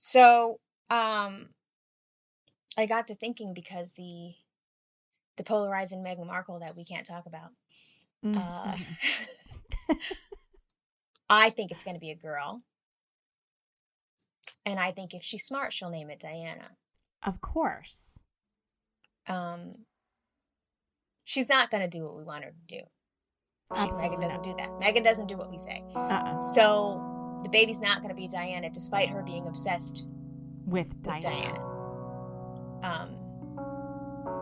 So, I got to thinking because the polarizing Meghan Markle that we can't talk about. Uh, Mm-hmm. I think it's going to be a girl, and I think if she's smart, she'll name it Diana. Of course. Um, she's not going to do what we want her to do. Meghan Absolutely doesn't not. do that. Meghan doesn't do what we say. Uh-uh. So the baby's not going to be Diana, despite her being obsessed With with Diana. Diana.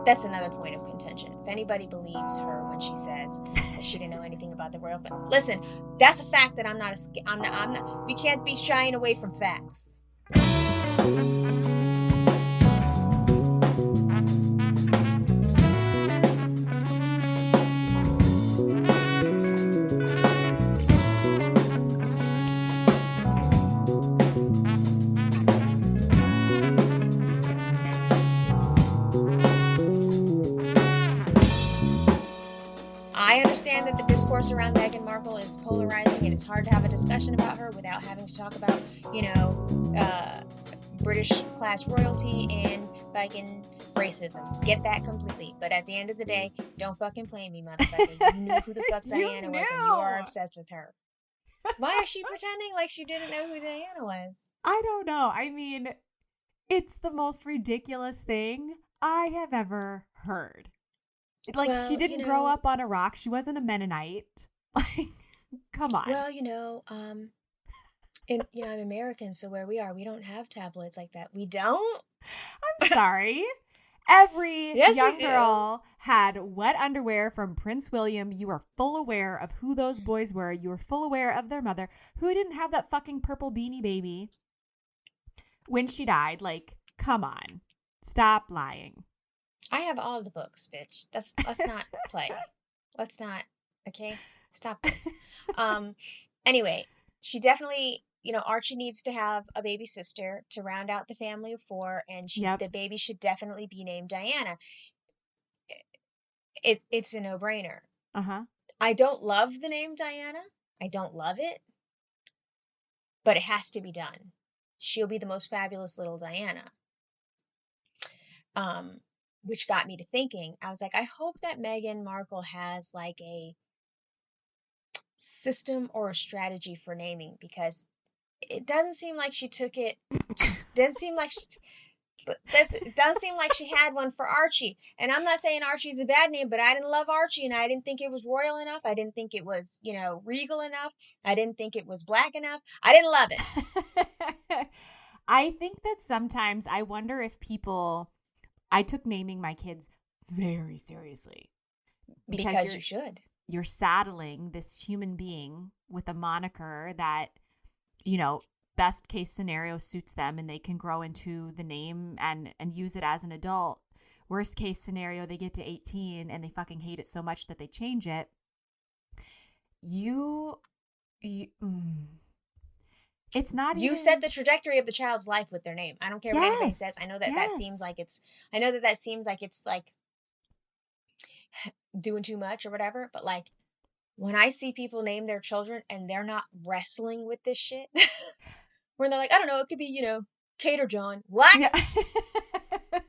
That's another point of contention. If anybody believes her when she says that she didn't know anything about the royal family, listen, that's a fact that I'm not. I'm not. We can't be shying away from facts. I understand that the discourse around Meghan Markle is polarizing, and it's hard to have a discussion about her without having to talk about, you know, British class royalty and fucking racism. Get that completely. But at the end of the day, don't fucking play me, motherfucker. You knew who the fuck You Diana was, and you are knew. obsessed with her. Why is she pretending like she didn't know who Diana was? I don't know. I mean, it's the most ridiculous thing I have ever heard. Like, she Well, didn't grow up on a rock. She wasn't a Mennonite. Like, come on. well, you know, and I'm American, so where we are, we don't have tabloids like that. We don't. I'm sorry. Every Yes, we young do. girl had wet underwear from Prince William. You were full aware of who those boys were. You were full aware of their mother, who didn't have that fucking purple beanie baby when she died. Like, come on. Stop lying. I have all the books, bitch. Let's not play. Let's not. Okay, stop this. Um. Anyway, she definitely. Archie needs to have a baby sister to round out the family of four, and Yep. the baby should definitely be named Diana. It's a no brainer. Uh huh. I don't love the name Diana. I don't love it, but it has to be done. She'll be the most fabulous little Diana. Um, which got me to thinking. I was like, I hope that Meghan Markle has like a system or a strategy for naming, because it doesn't seem like she took it. Doesn't seem like she, this it doesn't seem like she had one for Archie. And I'm not saying Archie's a bad name, but I didn't love Archie, and I didn't think it was royal enough. I didn't think it was, regal enough. I didn't think it was black enough. I didn't love it. I think that sometimes I wonder if people. I took naming my kids very seriously because Because you should. you're saddling this human being with a moniker that, you know, best case scenario suits them and they can grow into the name and use it as an adult. Worst case scenario, they get to 18 and they fucking hate it so much that they change it. You, you it's not You set even. the trajectory of the child's life with their name. I don't care what anybody says. Yes. I know that that seems Yes. like it's. I know that that seems like it's like doing too much or whatever. But like, when I see people name their children and they're not wrestling with this shit, where they're like, I don't know, it could be, Kate or John. What? Yeah.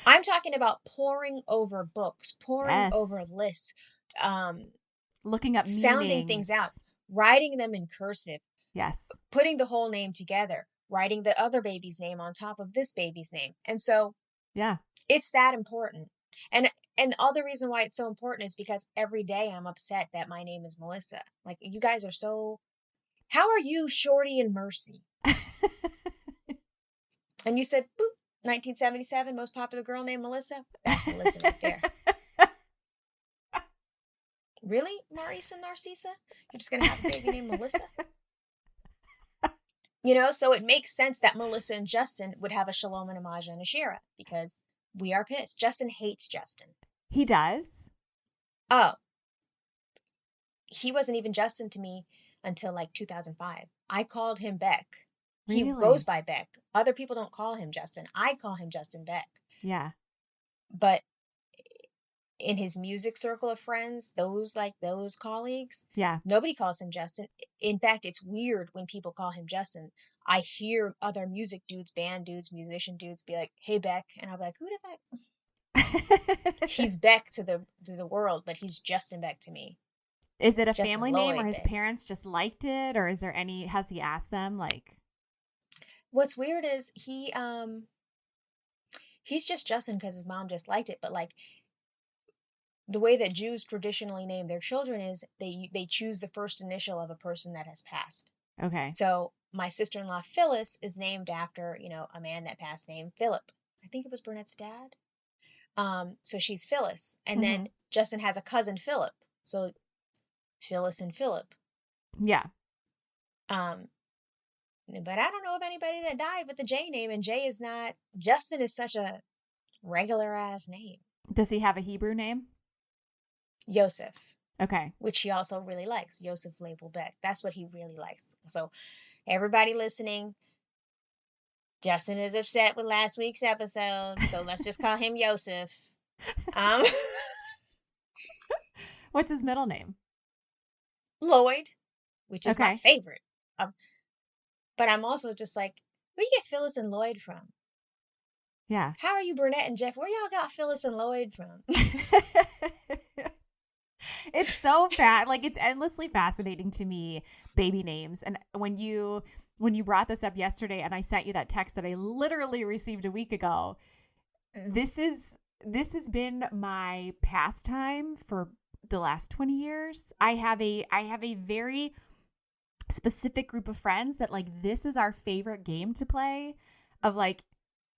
I'm talking about poring over books, poring over Yes. lists, um, Looking up sounding things out, meanings. writing them in cursive, Yes. putting the whole name together, writing the other baby's name on top of this baby's name. And so Yeah. it's that important. And all the reason why it's so important is because every day I'm upset that my name is Melissa. Like, you guys are so. How are you, Shorty and Mercy? And you said, boop, 1977, most popular girl named Melissa. That's Melissa right there. Really, Maurice and Narcissa? You're just gonna have a baby named Melissa? So it makes sense that Melissa and Justin would have a Shalom and a Maja and a Shira, because we are pissed. Justin hates Justin. He does. Oh, he wasn't even Justin to me until like 2005. I called him Beck. He goes Really? by Beck. Other people don't call him Justin. I call him Justin Beck. Yeah. But in his music circle of friends, those colleagues, Yeah. nobody calls him Justin. In fact, it's weird when people call him Justin. I hear other music dudes, band dudes, musician dudes be like, "Hey Beck," and I'll be like, "Who the fuck?" He's Beck to the world, but he's Justin Beck to me. Is it a Justin family name, or Lloyd his Beck. parents just liked it, or is there any? Has he asked them like? What's weird is he's just Justin because his mom just liked it, but like the way that Jews traditionally name their children is they choose the first initial of a person that has passed. Okay. So my sister-in-law Phyllis is named after, a man that passed named Philip. I think it was Burnett's dad. So she's Phyllis. And Mm-hmm. then Justin has a cousin Philip. So Phyllis and Philip. Yeah. Um, but I don't know of anybody that died with the J name, and J is not, Justin is such a regular ass name. Does he have a Hebrew name? Yosef, Okay. which he also really likes. Yosef Label Beck. That's what he really likes. So everybody listening, Justin is upset with last week's episode, so let's just call him Yosef. What's his middle name? Lloyd, which is my Okay. favorite. But I'm also just like, where do you get Phyllis and Lloyd from? Yeah. How are you Burnett and Jeff? Where y'all got Phyllis and Lloyd from? It's so like it's endlessly fascinating to me, baby names. And when you brought this up yesterday and I sent you that text that I literally received a week ago, this has been my pastime for the last 20 years. I have a very specific group of friends that like this is our favorite game to play, of like,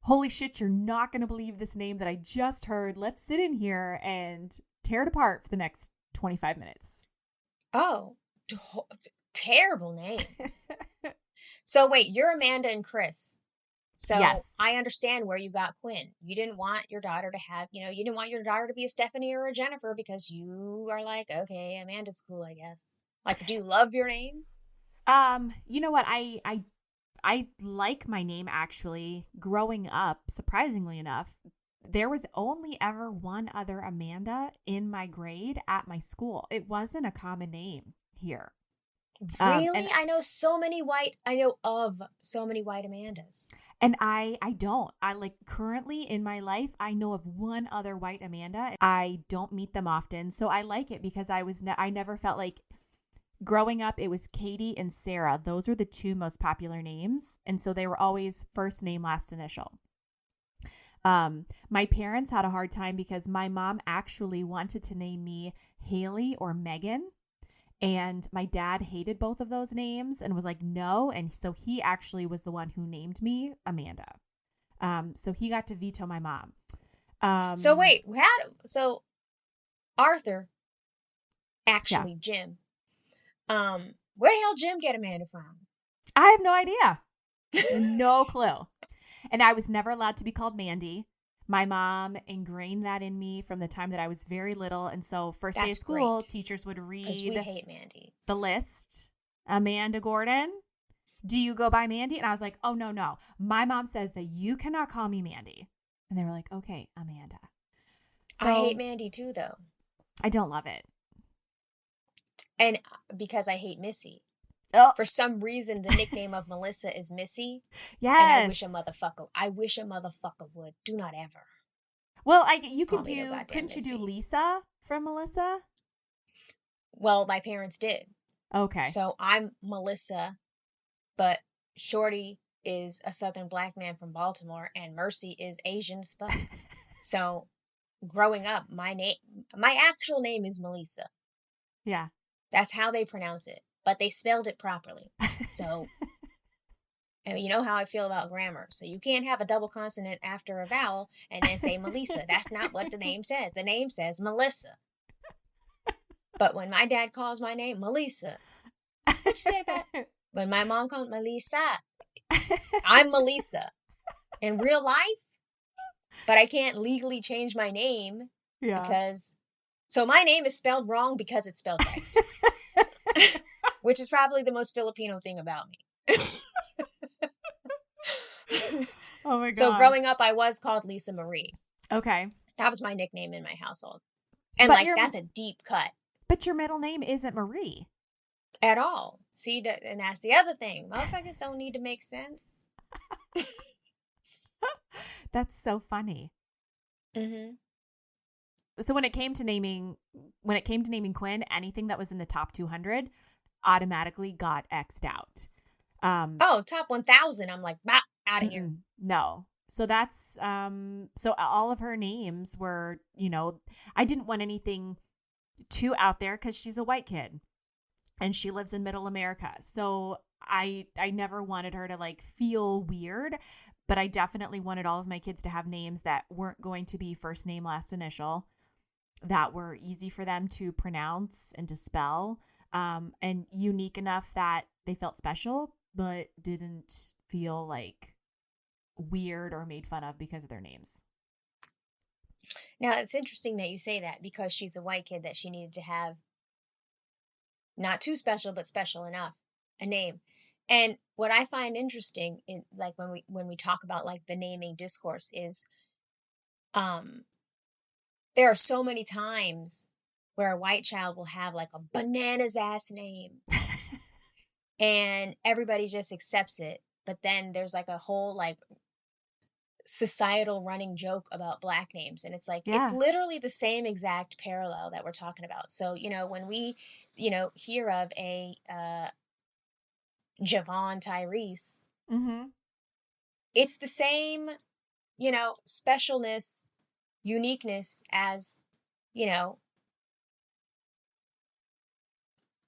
holy shit, you're not going to believe this name that I just heard. Let's sit in here and tear it apart for the next 25 minutes. Oh, terrible names. So wait, you're Amanda and Chris. So Yes. I understand where you got Quinn. You didn't want your daughter to have, you didn't want your daughter to be a Stephanie or a Jennifer because you are like, okay, Amanda's cool, I guess. Like, do you love your name? You know what? I like my name actually. Growing up, surprisingly enough, there was only ever one other Amanda in my grade at my school. It wasn't a common name here. Really? And I know of so many white Amandas. And I don't. I like currently in my life, I know of one other white Amanda. I don't meet them often. So I like it because I never felt like growing up, it was Katie and Sarah. Those were the two most popular names. And so they were always first name, last initial. My parents had a hard time because my mom actually wanted to name me Haley or Megan. And my dad hated both of those names and was like, no. And so he actually was the one who named me Amanda. So he got to veto my mom. So wait, so Arthur, actually Jim, where the hell Jim get Amanda from? I have no idea. No clue. And I was never allowed to be called Mandy. My mom ingrained that in me from the time that I was very little. And so first day of school, teachers would read we hate Mandy. The list. Amanda Gordon, do you go by Mandy? And I was like, oh, no. My mom says that you cannot call me Mandy. And they were like, okay, Amanda. So, I hate Mandy too, though. I don't love it. And because I hate Missy. Oh. For some reason, the nickname of Melissa is Missy. Yes. And I wish a motherfucker would. Do not ever. Well, couldn't Missy. you do Lisa from Melissa? Well, my parents did. Okay. So I'm Melissa, but Shorty is a Southern black man from Baltimore, and Mercy is Asian as fuck. So growing up, my actual name is Melissa. Yeah. That's how they pronounce it. But they spelled it properly. So, and you know how I feel about grammar. So you can't have a double consonant after a vowel and then say Melissa. That's not what the name says. The name says Melissa. But when my dad calls my name Melissa, what you say about it? When my mom calls Melissa, I'm Melissa in real life. But I can't legally change my name because... So my name is spelled wrong because it's spelled right. Which is probably the most Filipino thing about me. Oh my God. So growing up, I was called Lisa Marie. Okay. That was my nickname in my household. And that's a deep cut. But your middle name isn't Marie. At all. See that, and that's the other thing. Motherfuckers don't need to make sense. That's so funny. Mm-hmm. So when it came to naming Quinn, anything that was in the top 200 automatically got X'd out. Top 1,000. I'm like, bah, out of here. No. So that's so all of her names were, I didn't want anything too out there because she's a white kid and she lives in middle America. So I never wanted her to like feel weird, but I definitely wanted all of my kids to have names that weren't going to be first name, last initial, that were easy for them to pronounce and to spell, and unique enough that they felt special, but didn't feel like weird or made fun of because of their names. Now, it's interesting that you say that because she's a white kid that she needed to have not too special, but special enough, a name. And what I find interesting in like when we talk about like the naming discourse is there are so many times where a white child will have like a bananas ass name and everybody just accepts it. But then there's like a whole like societal running joke about black names, and it's like it's literally the same exact parallel that we're talking about. So when we hear of a Javon Tyrese, it's the same specialness, uniqueness as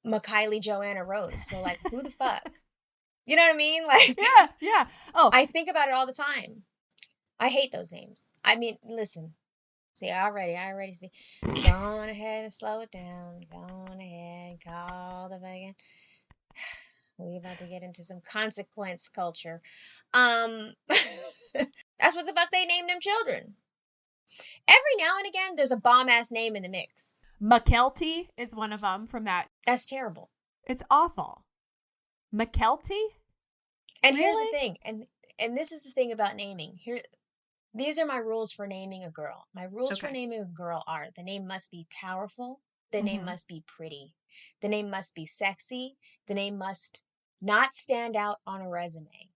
Makaylee Joanna Rose. So like, who the fuck, you know what I mean? Like, yeah. Oh, I think about it all the time. I hate those names. I mean, listen. See, I already see. Go on ahead and slow it down. Go on ahead and call the fucking. We're about to get into some consequence culture. That's what the fuck they named them children. Every now and again, there's a bomb-ass name in the mix. McKelty is one of them from that. That's terrible. It's awful. McKelty? And really? Here's the thing, and this is the thing about naming. These are my rules for naming a girl. My rules for naming a girl are: the name must be powerful. The name must be pretty. The name must be sexy. The name must not stand out on a resume.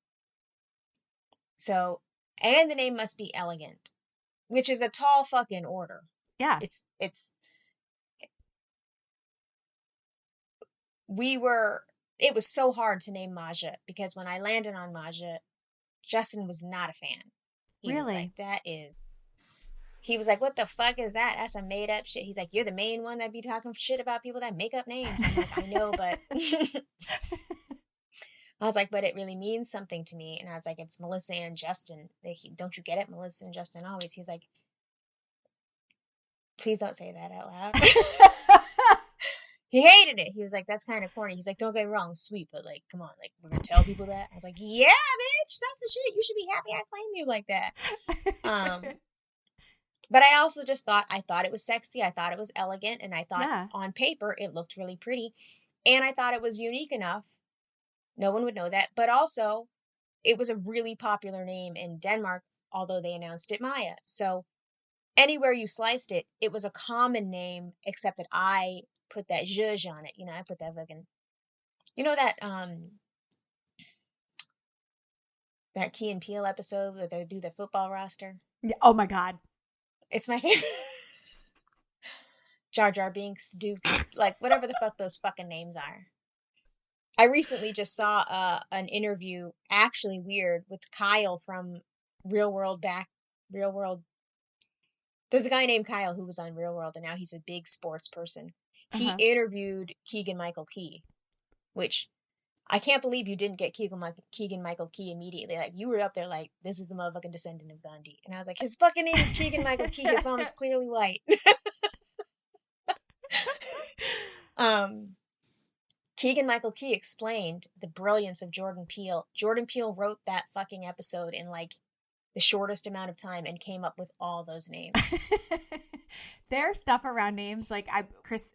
So, and the name must be elegant, which is a tall fucking order. Yeah. It was so hard to name Maja because when I landed on Maja, Justin was not a fan. He was like, he was like, what the fuck is that? That's a made up shit. He's like, you're the main one that be talking shit about people that make up names. I'm like, I know, but I was like, but it really means something to me. And I was like, it's Melissa and Justin. Don't you get it? Melissa and Justin always. He's like, please don't say that out loud. He hated it. He was like, that's kind of corny. He's like, don't get me wrong, sweet, but like, come on, like, we're gonna tell people that. I was like, yeah, bitch, that's the shit. You should be happy I claim you like that. But I also just thought it was sexy. I thought it was elegant, and I thought on paper it looked really pretty, and I thought it was unique enough. No one would know that, but also it was a really popular name in Denmark, although they announced it Maya. So anywhere you sliced it, it was a common name, except that I put that zhuzh on it. I put that fucking, that Key and Peele episode where they do the football roster. Yeah. Oh my God. It's my favorite. Jar Jar Binks, Dukes, like whatever the fuck those fucking names are. I recently just saw an interview, actually weird, with Kyle from Real World. There's a guy named Kyle who was on Real World, and now he's a big sports person. He interviewed Keegan-Michael Key, which I can't believe you didn't get Keegan-Michael Key immediately. Like, you were up there like, this is the motherfucking descendant of Gandhi. And I was like, his fucking name is Keegan-Michael Key. His mom is clearly white. Keegan-Michael Key explained the brilliance of Jordan Peele. Jordan Peele wrote that fucking episode in like the shortest amount of time and came up with all those names. There's stuff around names. Like Chris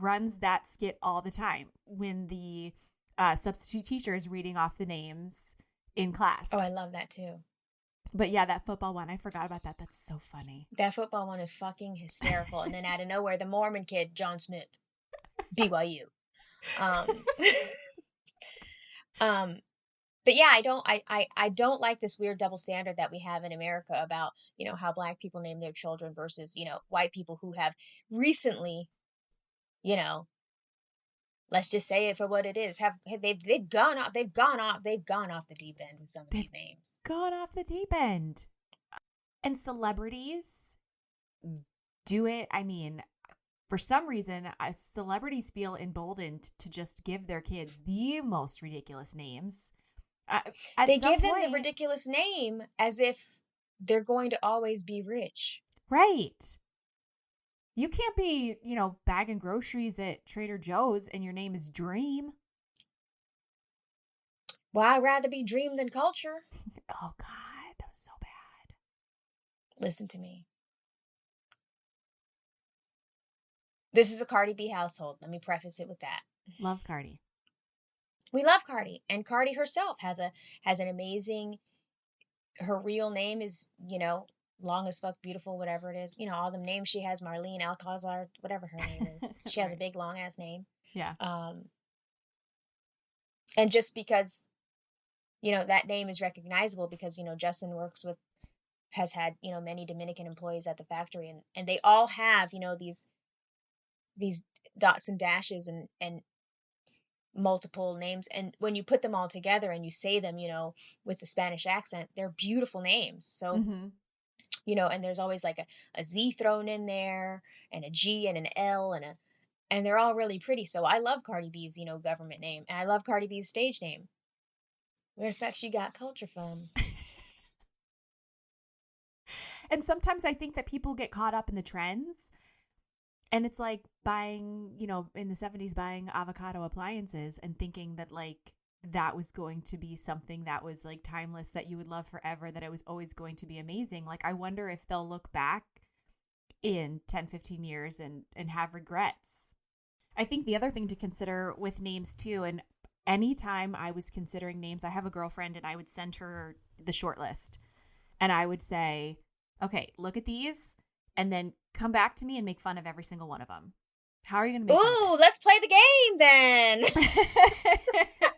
runs that skit all the time when the substitute teacher is reading off the names in class. Oh, I love that too. But yeah, that football one, I forgot about that. That's so funny. That football one is fucking hysterical. And then out of nowhere, the Mormon kid, John Smith, BYU. Um, but yeah, I don't like this weird double standard that we have in America about, how black people name their children versus, white people who have recently, you know, let's just say it for what it is, they've gone off the deep end with some of They've these names. gone off the deep end. And celebrities do it. I mean, for some reason, celebrities feel emboldened to just give their kids the most ridiculous names. At They some give them the point, ridiculous name as if they're going to always be rich. right? You can't be, bagging groceries at Trader Joe's and your name is Dream. Well, I'd rather be Dream than Culture. Oh, God, that was so bad. Listen to me. This is a Cardi B household. Let me preface it with that. Love Cardi. We love Cardi, and Cardi herself has an amazing. Her real name is, long as fuck, beautiful, whatever it is. All the names she has, Marlene Alcazar, whatever her name is. She has a Right. big long ass name. Yeah. And just because, that name is recognizable because, Justin has had, many Dominican employees at the factory, and they all have, these dots and dashes and multiple names, and when you put them all together and you say them, with the Spanish accent, they're beautiful names. So, Mm-hmm. and there's always like a Z thrown in there, and a G and an L and they're all really pretty. So I love Cardi B's, government name, and I love Cardi B's stage name. Where the fuck she got Culture from? And sometimes I think that people get caught up in the trends. And it's like buying, in the 70s, buying avocado appliances and thinking that like that was going to be something that was like timeless, that you would love forever, that it was always going to be amazing. Like, I wonder if they'll look back in 10, 15 years and have regrets. I think the other thing to consider with names too, and anytime I was considering names, I have a girlfriend and I would send her the short list and I would say, okay, look at these and then come back to me and make fun of every single one of them. How are you going to make fun Ooh, let's play the game then. of it?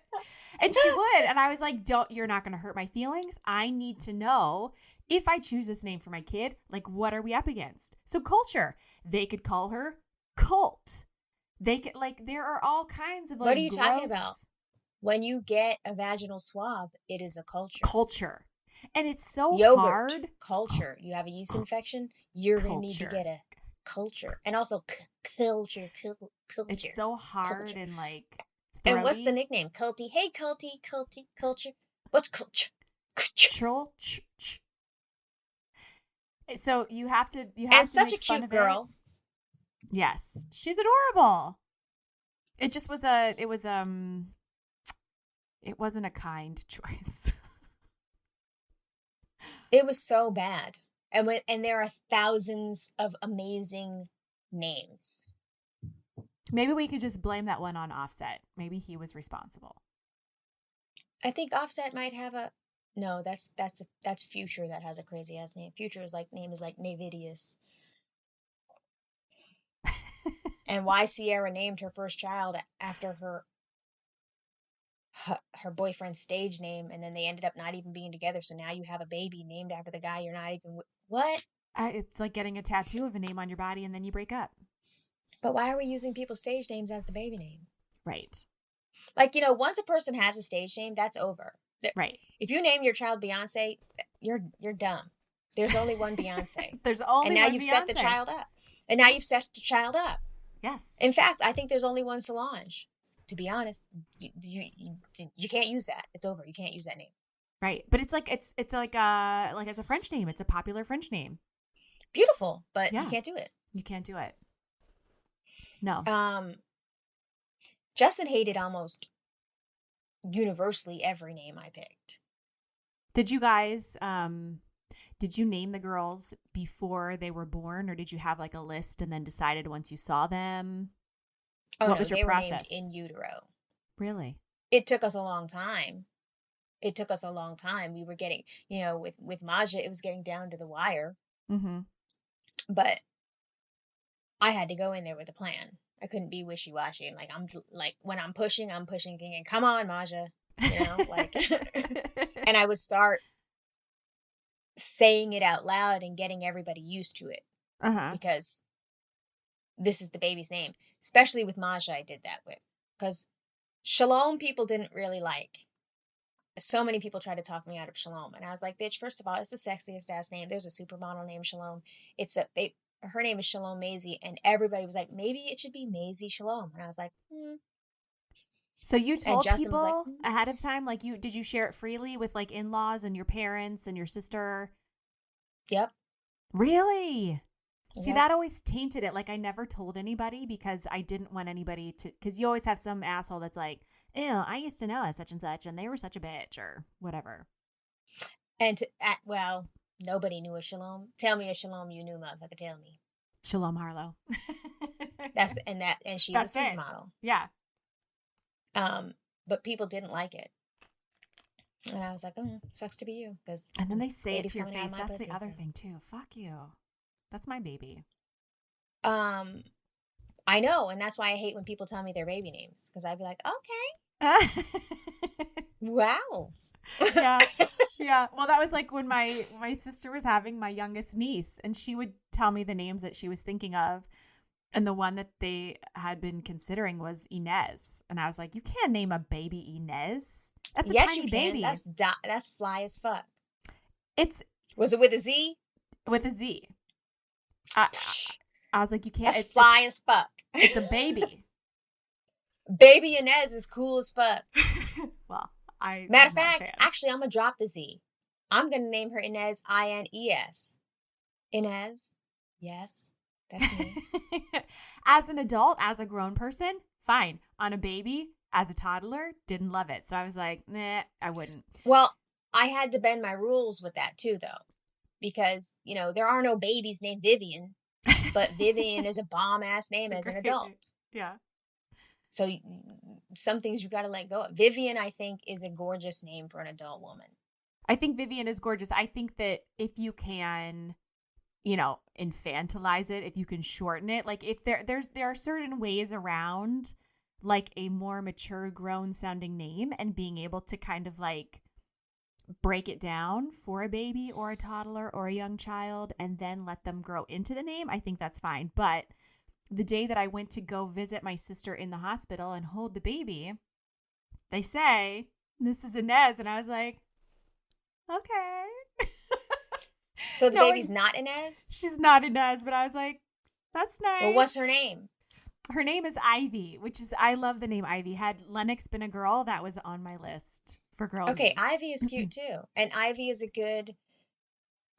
And she would. And I was like, you're not going to hurt my feelings. I need to know if I choose this name for my kid, like, what are we up against? So Culture, they could call her Cult. They could, like, there are all kinds of like, What are you gross talking about? When you get a vaginal swab, it is a culture. culture. And it's so Yogurt hard. culture. You have a yeast infection, you're going to need to Culture. get a culture. And also culture. It's so hard Culture. and like And what's the throaty. nickname? Culty. Hey, culture. What's culture? Churl. So you have to And such a make fun cute of girl. it. Yes, she's adorable. It just was it wasn't a kind choice. It was so bad. And there are thousands of amazing names. Maybe we could just blame that one on Offset. Maybe he was responsible. I think Offset might have a no. That's Future that has a crazy ass name. Future's name is like Navidius. And why Sierra named her first child after her boyfriend's stage name, and then they ended up not even being together. So now you have a baby named after the guy you're not even with. What? It's like getting a tattoo of a name on your body and then you break up. But why are we using people's stage names as the baby name? Right. Like, once a person has a stage name, that's over. Right. If you name your child Beyonce, you're dumb. There's only one Beyonce. There's only and now one you've Beyonce. set the child up. And now you've set the child up. Yes. In fact, I think there's only one Solange. To be honest, you can't use that. It's over. You can't use that name. Right. But it's like like as a French name. It's a popular French name. Beautiful, but Yeah. you can't do it. You can't do it. No. Justin hated almost universally every name I picked. Did you guys did you name the girls before they were born, or did you have like a list and then decided once you saw them? Oh, What no, was your they were named process? in utero. Really? It took us a long time. We were getting, with Maja, it was getting down to the wire. Mm-hmm. But I had to go in there with a plan. I couldn't be wishy-washy. And when I'm pushing thinking, come on, Maja. like, and I would start saying it out loud and getting everybody used to it Uh-huh. because this is the baby's name. Especially with Maja, I did that with, because Shalom people didn't really like. So many people tried to talk me out of Shalom, and I was like, bitch, first of all, it's the sexiest ass name. There's a supermodel named Shalom. Her name is Shalom Maisie, and everybody was like, maybe it should be Maisie Shalom. And I was like, So you And told Justin was like, people ahead of time, like did you share it freely with like in-laws and your parents and your sister? Yep. Really? See, Yep. that always tainted it. Like I never told anybody because I didn't want anybody to, because you always have some asshole that's like, ew, I used to know as such and they were such a bitch or whatever. And well, nobody knew a Shalom. Tell me a Shalom you knew, motherfucker. Tell me. Shalom Harlow. And she's That's a it. supermodel. Yeah. But people didn't like it. And I was like, sucks to be you. Because And then they say it baby's to your coming out of face. my That's pussy, the other so. thing too. Fuck you. That's my baby. I know, and that's why I hate when people tell me their baby names. Because I'd be like, okay. Wow. Yeah. Yeah. Well, that was like when my sister was having my youngest niece, and she would tell me the names that she was thinking of. And the one that they had been considering was Inez. And I was like, you can't name a baby Inez. That's a Yes, tiny you can. baby. That's fly as fuck. Was it with a Z? With a Z. I was like, you can't. That's fly as fuck. It's a baby. Baby Inez is cool as fuck. Well, Matter of fact, actually, I'm going to drop the Z. I'm going to name her Inez, Ines. Inez. Yes, that's me. As an adult, as a grown person, fine. On a baby, as a toddler, didn't love it. So I was like, nah, I wouldn't. Well, I had to bend my rules with that too, though. Because, there are no babies named Vivian. But Vivian is a bomb-ass name as an adult. Yeah. So some things you got to let go of. Vivian, I think, is a gorgeous name for an adult woman. I think Vivian is gorgeous. I think that if you can, infantilize it, if you can shorten it, like if there are certain ways around like a more mature grown sounding name and being able to kind of like break it down for a baby or a toddler or a young child and then let them grow into the name, I think that's fine. But the day that I went to go visit my sister in the hospital and hold the baby, they say, this is Inez. And I was like, okay. So the baby's not Inez? She's not Inez, but I was like, that's nice. Well, what's her name? Her name is Ivy, I love the name Ivy. Had Lennox been a girl, that was on my list for girl Okay, names. Ivy is cute too. And Ivy is a good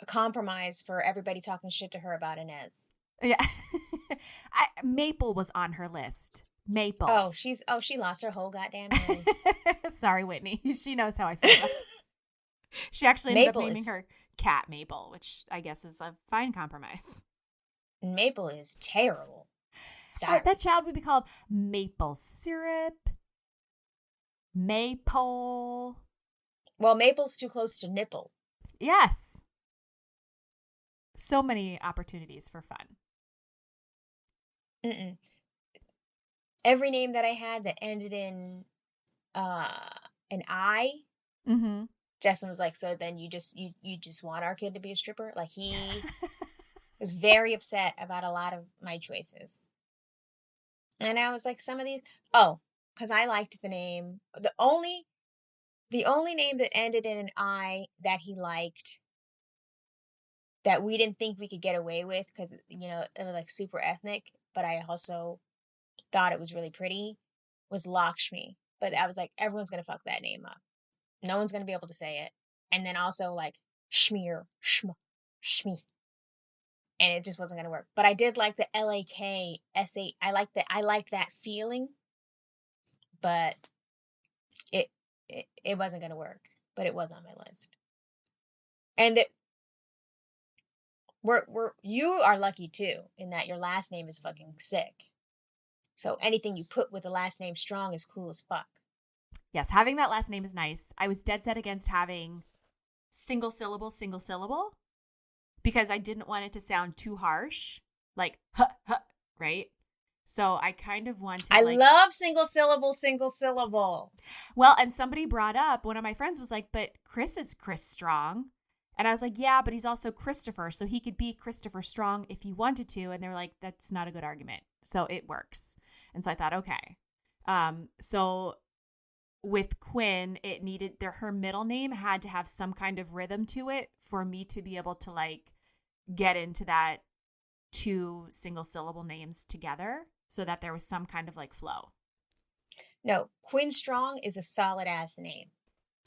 compromise for everybody talking shit to her about Inez. Yeah. Maple was on her list. Maple. Oh, she lost her whole goddamn mind. Sorry, Whitney. She knows how I feel. She actually ended up naming her cat Maple, which I guess is a fine compromise. Maple is terrible. Sorry. That child would be called Maple Syrup. Maple. Well, Maple's too close to nipple. Yes. So many opportunities for fun. Every name that I had that ended in an I, Justin was like, so then you just want our kid to be a stripper? Like, he was very upset about a lot of my choices. And I was like, some of these, because I liked the name. The only name that ended in an I that he liked, that we didn't think we could get away with because, it was like super ethnic, but I also thought it was really pretty, was Lakshmi. But I was like, everyone's going to fuck that name up. No one's going to be able to say it. And then also like Shmear, Shmi. And it just wasn't going to work. But I did like the LAKSA. I liked that feeling. But it wasn't going to work. But it was on my list. And you are lucky too, in that your last name is fucking sick. So anything you put with the last name Strong is cool as fuck. Yes, having that last name is nice. I was dead set against having single syllable, because I didn't want it to sound too harsh, like huh, right? So I kind of want to I like, love single syllable, single syllable. well, and somebody brought up, one of my friends was like, but Chris is Chris Strong. And I was like, yeah, but he's also Christopher. So he could be Christopher Strong if he wanted to. And they were like, that's not a good argument. So it works. And so I thought, okay. So with Quinn, it needed her middle name had to have some kind of rhythm to it for me to be able to like get into that two single syllable names together so that there was some kind of like flow. No, Quinn Strong is a solid ass name.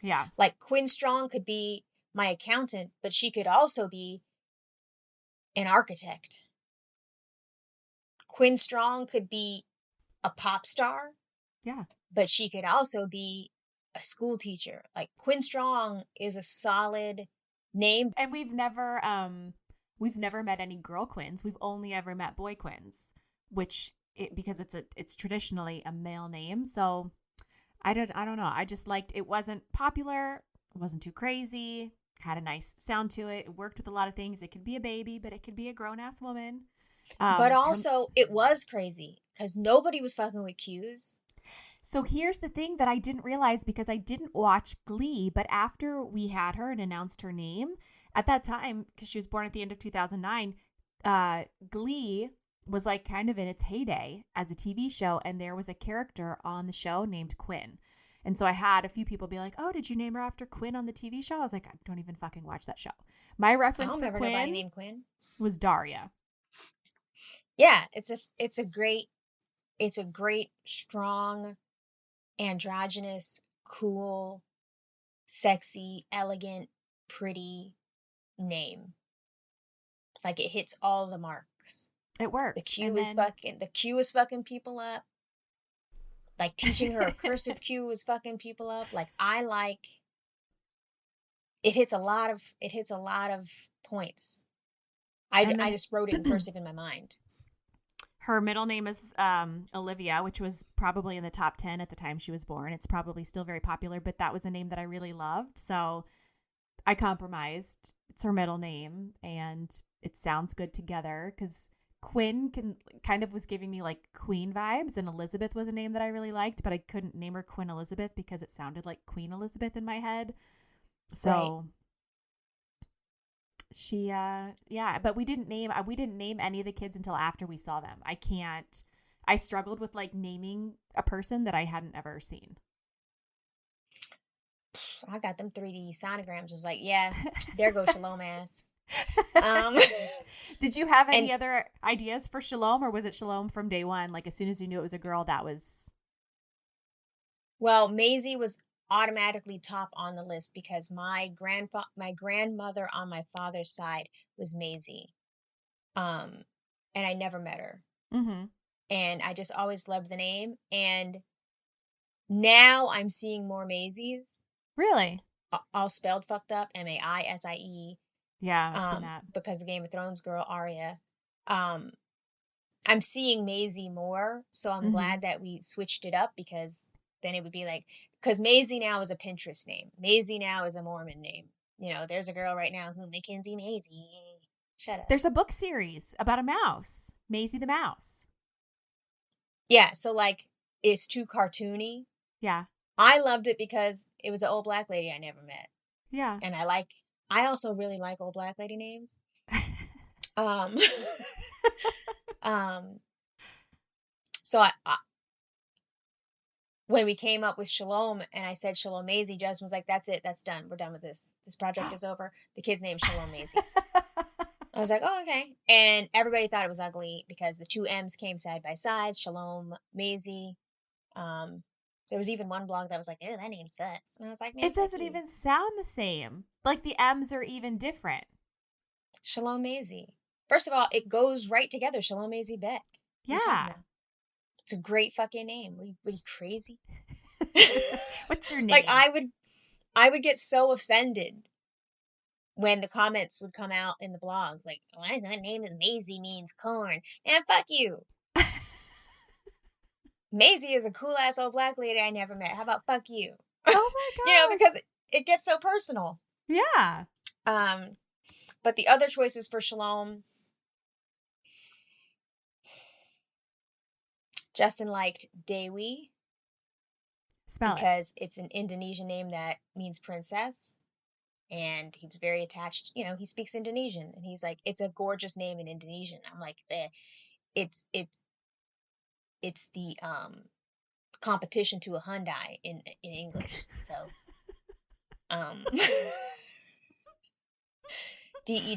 Yeah. Like Quinn Strong could be my accountant, but she could also be an architect. Quinn Strong could be a pop star, Yeah. but she could also be a school teacher. Like Quinn Strong is a solid name. And we've never met any girl Quins. We've only ever met boy Quins, which because it's traditionally a male name. So I don't know. I just liked it wasn't popular, it wasn't too crazy, had a nice sound to it. It worked with a lot of things. It could be a baby, but it could be a grown ass woman. But also, it was crazy because nobody was fucking with Q's. So here's the thing that I didn't realize because I didn't watch Glee, but after we had her and announced her name, at that time, because she was born at the end of 2009, Glee was like kind of in its heyday as a TV show, and there was a character on the show named Quinn. And so I had a few people be like, oh, did you name her after Quinn on the TV show? I was like, I don't even fucking watch that show. My I reference don't for remember nobody Quinn named Quinn. was Daria. Yeah, it's a great, strong, androgynous, cool, sexy, elegant, pretty name. Like it hits all the marks. It works. The Q is fucking people up. Like teaching her a cursive Q is fucking people up. Like it hits a lot of points. I And then just wrote it in cursive in my mind. her middle name is Olivia, which was probably in the top 10 at the time she was born. It's probably still very popular, but that was a name that I really loved. So I compromised. It's her middle name, and it sounds good together because Quinn kind of was giving me like Queen vibes, and Elizabeth was a name that I really liked, but I couldn't name her Quinn Elizabeth because it sounded like Queen Elizabeth in my head. So Right. she yeah, but we didn't name any of the kids until after we saw them. I struggled with like naming a person that I hadn't ever seen. I got them 3D sonograms. I was like, yeah, there goes Shalom ass. Um, Did you have any and other ideas for Shalom, or was it Shalom from day one? Like as soon as you knew it was a girl, that was well, Maisie was automatically top on the list because my grandmother on my father's side was Maisie. Um, and I never met her. mm-hmm. And I just always loved the name. And now I'm seeing more Maisies, Really? all spelled fucked up, Maisie. Yeah, I've seen that. Because the Game of Thrones girl Arya. Um, I'm seeing Maisie more, so I'm Mm-hmm. glad that we switched it up because then it would be like, because Maisie now is a Pinterest name. Maisie now is a Mormon name. You know, there's a girl right now who Mackenzie Maisie. Shut up. There's a book series about a mouse, Maisie the mouse. Yeah, so like it's too cartoony. Yeah, I loved it because it was an old black lady I never met. yeah. And I also really like old black lady names. Um um so I when we came up with Shalom and I said Shalom Maisie, Justin was like, that's it, that's done. We're done with this. This project is over. The kid's name's Shalom Maisie. I was like, oh, okay. And everybody thought it was ugly because the two M's came side by side, Shalom Maisie. Um, there was even one blog that was like, oh, that name sucks. And I was like, man, It fuck doesn't you. even sound the same. Like the M's are even different. Shalom Maisie. First of all, it goes right together. Shalom Maisie Beck. What are you talking Yeah. about? It's a great fucking name. What are you crazy? What's your name? Like I would get so offended when the comments would come out in the blogs, like, why that name is Maisie means corn. Man, fuck you. Maisie is a cool ass old black lady I never met. How about fuck you? Oh You know, my because it gets so personal. god. Yeah. But the other choices for Shalom, Justin liked Dewi Spell it. because it's an Indonesian name that means princess. And he was very attached. He speaks Indonesian, and he's like, it's a gorgeous name in Indonesian. I'm like, it's the competition to a Hyundai in English. So, Dewi,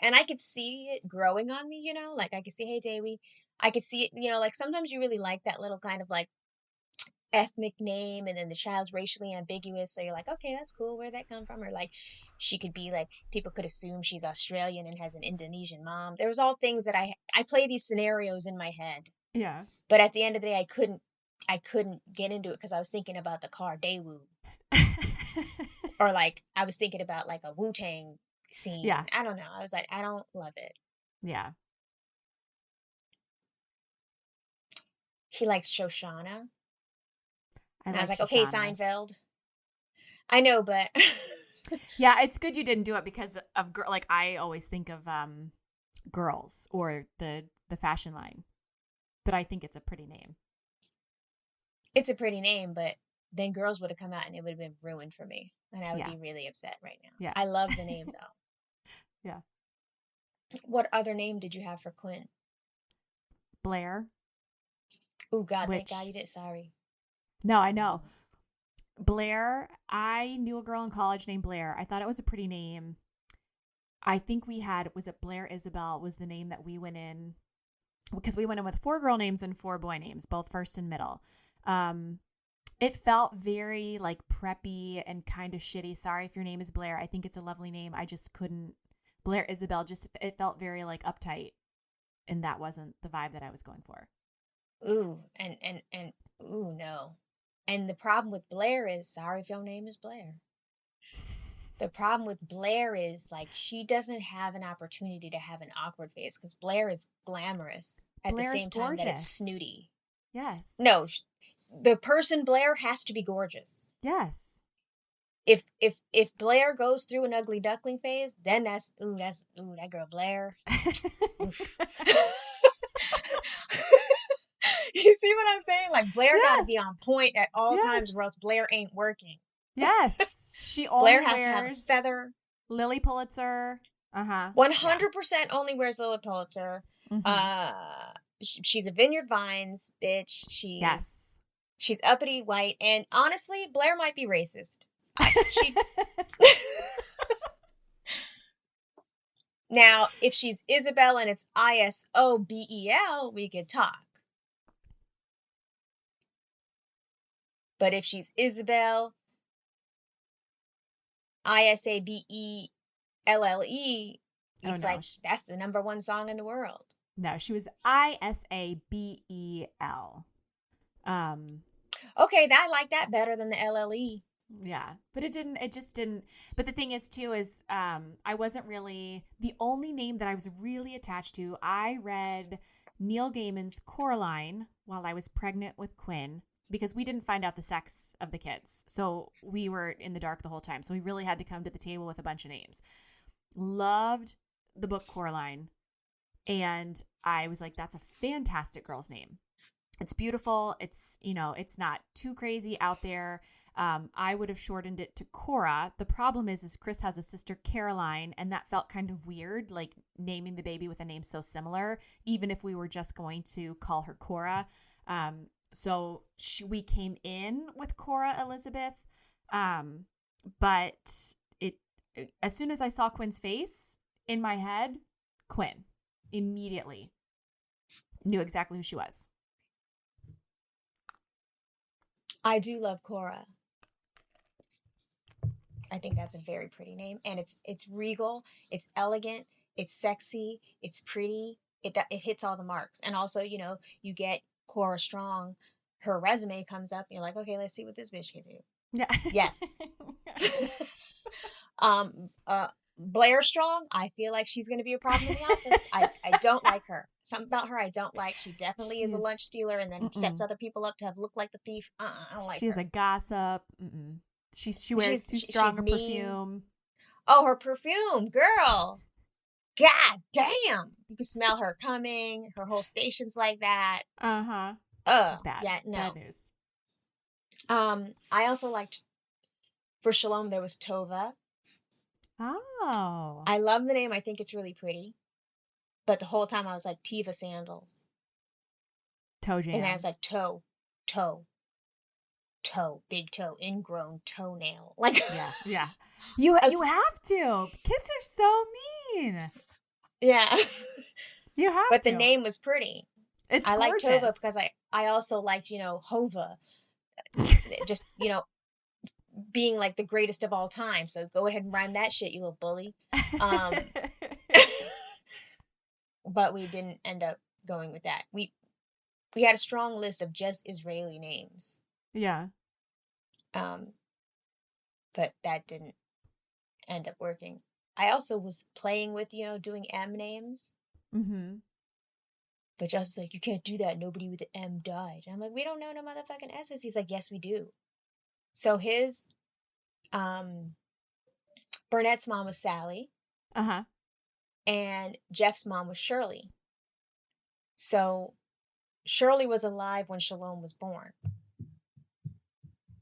and I could see it growing on me. Like I could see, hey Dewi, I could see it. Like sometimes you really like that little kind of like ethnic name, and then the child's racially ambiguous, so you're like, okay, that's cool, where'd that come from? Or like she could be like, people could assume she's Australian and has an Indonesian mom. There was all things that I play these scenarios in my head, Yeah. but at the end of the day I couldn't get into it because I was thinking about the car Daewoo, or like I was thinking about like a Wu-Tang scene. Yeah. I don't know, I was like, I don't love it. Yeah. He liked Shoshana. And I was like, Shoshana. okay, Seinfeld. I know, but yeah, it's good you didn't do it because of like I always think of girls or the fashion line, but I think it's a pretty name. It's a pretty name, but then girls would have come out and it would have been ruined for me, and I would be really upset right now. Yeah, I love the name though. Yeah. What other name did you have for Quinn? Blair. Oh God, thank God you did. Sorry. No, I know. Blair, I knew a girl in college named Blair. I thought it was a pretty name. I think was it Blair Isabel was the name that we went in, because we went in with 4 girl names and 4 boy names, both first and middle. It felt very like preppy and kind of shitty. Sorry if your name is Blair. I think it's a lovely name. I just couldn't. Blair Isabel, it felt very like uptight, and that wasn't the vibe that I was going for. Ooh, and ooh, no. And the problem with Blair is, sorry if your name is Blair. The problem with Blair is like she doesn't have an opportunity to have an awkward face because Blair is glamorous at the same time that it's snooty. Yes. No, the person Blair has to be gorgeous. Yes. If Blair goes through an ugly duckling phase, then that's that girl Blair. You see what I'm saying? Like Blair gotta be on point at all times, or else Blair ain't working. Yes. She only Blair has to have a feather. Lily Pulitzer. 100% only wears Lily Pulitzer. Mm-hmm. She's a Vineyard Vines bitch. She's uppity white, and honestly, Blair might be racist. Now, if she's Isabel and it's Isobel, we could talk. But if she's Isabel, Isabelle, it's like that's the #1 song in the world. No, she was Isabel. Okay, I like that better than the LLE. Yeah, but it just didn't. But the thing is too is I wasn't really, the only name that I was really attached to. I read Neil Gaiman's Coraline while I was pregnant with Quinn, because we didn't find out the sex of the kids. So we were in the dark the whole time. So we really had to come to the table with a bunch of names. Loved the book Coraline. And I was like, that's a fantastic girl's name. It's beautiful. It's, it's not too crazy out there. I would have shortened it to Cora. The problem is Chris has a sister, Caroline, and that felt kind of weird, like naming the baby with a name so similar, even if we were just going to call her Cora. So we came in with Cora Elizabeth, but as soon as I saw Quinn's face in my head, Quinn, immediately knew exactly who she was. I do love Cora. I think that's a very pretty name, and it's regal, it's elegant, it's sexy, it's pretty. It hits all the marks, and also you get Cora Strong. Her resume comes up, and you're like, okay, let's see what this bitch can do. Yeah. Yes. Blair Strong, I feel like she's going to be a problem in the office. I don't like her. Something about her I don't like. She definitely is a lunch stealer and then sets other people up to look like the thief. I don't like her. She's a gossip. She wears too strong a perfume. Oh, her perfume, girl. God damn. You can smell her coming. Her whole station's like that. Uh-huh. This is bad. Yeah, Bad no. news. I also liked, for Shalom, there was Tova. Oh. I love the name. I think it's really pretty. But the whole time I was like, Tiva Sandals. Toe And then I was jam. like, toe, big toe, ingrown toenail. Like, Yeah. Yeah. You as, have to. Kids are so mean. yeah. You have But the to. name was pretty. It's I liked Tova gorgeous. because I also liked, Hova, just, being like the greatest of all time. So go ahead and rhyme that shit, you little bully. Um, but we didn't end up going with that. We had a strong list of just Israeli names. Yeah. Um, but that didn't end up working. I also was playing with, doing M names, Mm-hmm. but just like, you can't do that. Nobody with an M died. And I'm like, we don't know no motherfucking S's. He's like, yes, we do. So his, um, Burnett's mom was Sally, Uh-huh. and Jeff's mom was Shirley. So Shirley was alive when Shalom was born.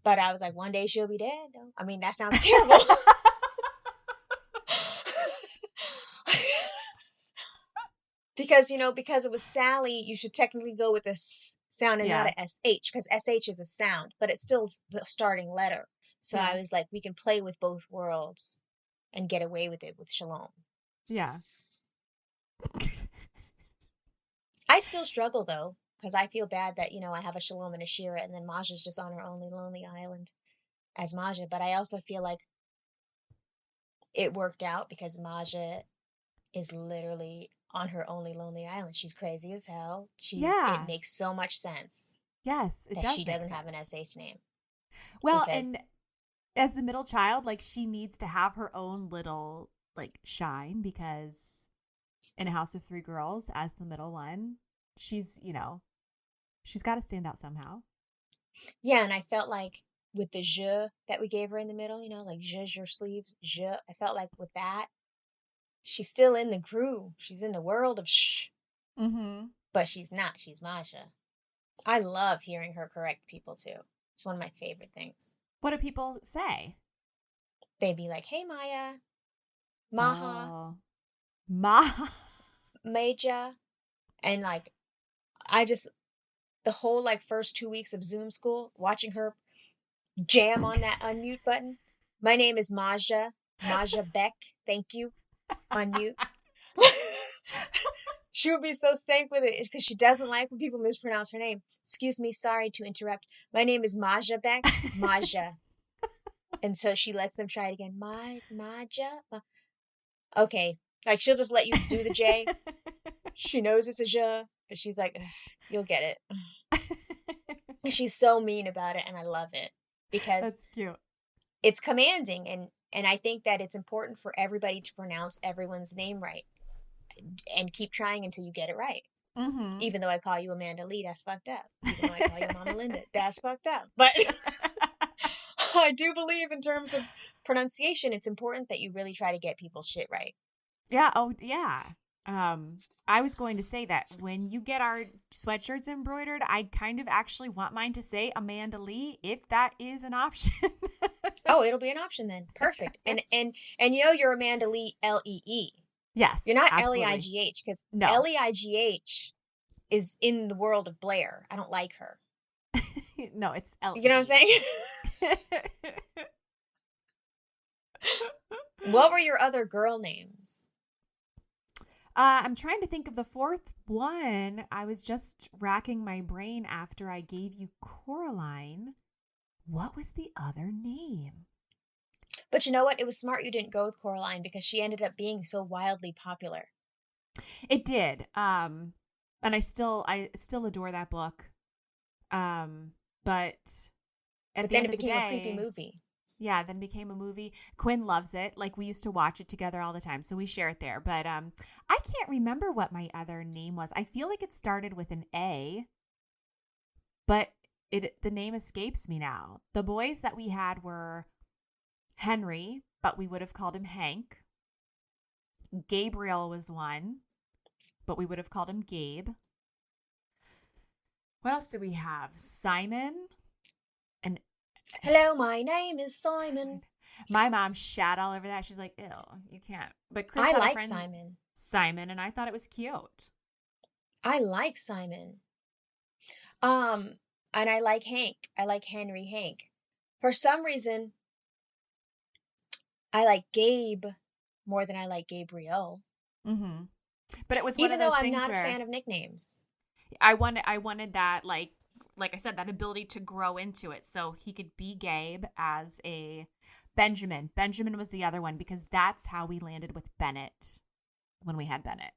But I was like, one day she'll be dead. Though. I mean, that sounds terrible. because it was Sally, you should technically go with a sound and not Yeah. a SH, because SH is a sound, but it's still the starting letter. So I Yeah. was like, we can play with both worlds and get away with it with Shalom. Yeah. I still struggle though, because I feel bad that, I have a Shalom and a Shira, and then Maja's just on her only lonely island as Maja. But I also feel like it worked out because Maja is literally on her only lonely island. She's crazy as hell. It Yeah. makes so much sense Yes, it that she does make doesn't have an sense. SH name Well, because and as the middle child, like she needs to have her own little like shine because in a house of three girls, as the middle one, she's got to stand out somehow. yeah, and I felt like with the je that we gave her in the middle, like je your sleeves, je. I felt like with that, she's still in the groove. She's in the world of shh, Mm-hmm. but she's not. She's Maja. I love hearing her correct people too. It's one of my favorite things. What do people say? They'd be like, "Hey Maya, Maha, Oh, ma. Maja," and like I just the whole like first 2 weeks of Zoom school, watching her jam on that unmute button. My name is Maja Beck. Thank you. Unmute. She would be so stank with it because she doesn't like when people mispronounce her name. Excuse me, sorry to interrupt. My name is Maja Beck. Maja. And so she lets them try it again. Maja. Okay. Like she'll just let you do the J. She knows it's a J, but she's like, you'll get it. She's so mean about it, and I love it because That's cute. it's commanding, and I think that it's important for everybody to pronounce everyone's name right and keep trying until you get it right. Mm-hmm. Even though I call you Amanda Lee, that's fucked up. Even though I call you Mama Linda, that's fucked up. But I do believe in terms of pronunciation, it's important that you really try to get people's shit right. Yeah. Oh, yeah. I was going to say that when you get our sweatshirts embroidered, I kind of actually want mine to say Amanda Lee, if that is an option. Oh, it'll be an option then. Perfect. And you're Amanda Lee Lee. You're Yes, not absolutely. Leigh because No. Leigh is in the world of Blair. I don't like her. No, it's You know what I'm L-E-E. saying? What were your other girl names? I'm trying to think of the fourth one. I was just racking my brain after I gave you Coraline. What was the other name? But you know what? It was smart you didn't go with Coraline because she ended up being so wildly popular. It did. And I still adore that book. But at But the then end it of the became a creepy day, movie. yeah, then became a movie. Quinn loves it. Like we used to watch it together all the time, so we share it there. But I can't remember what my other name was. I feel like it started with an A, but the name escapes me now. The boys that we had were Henry, but we would have called him Hank. Gabriel was one, but we would have called him Gabe. What else do we have? Simon. And Hello, my name is Simon. my mom shat all over that. She's like, ew, you can't. But Chris I had a like friend, Simon. Simon, and I thought it was cute. I like Simon. Um, and I like Hank. I like Henry Hank. For some reason, I like Gabe more than I like Gabriel. Mm-hmm. But it was one of Even though those I'm things not a where fan of nicknames. I wanted that, like I said, that ability to grow into it. So he could be Gabe as a Benjamin. Benjamin was the other one because that's how we landed with Bennett when we had Bennett.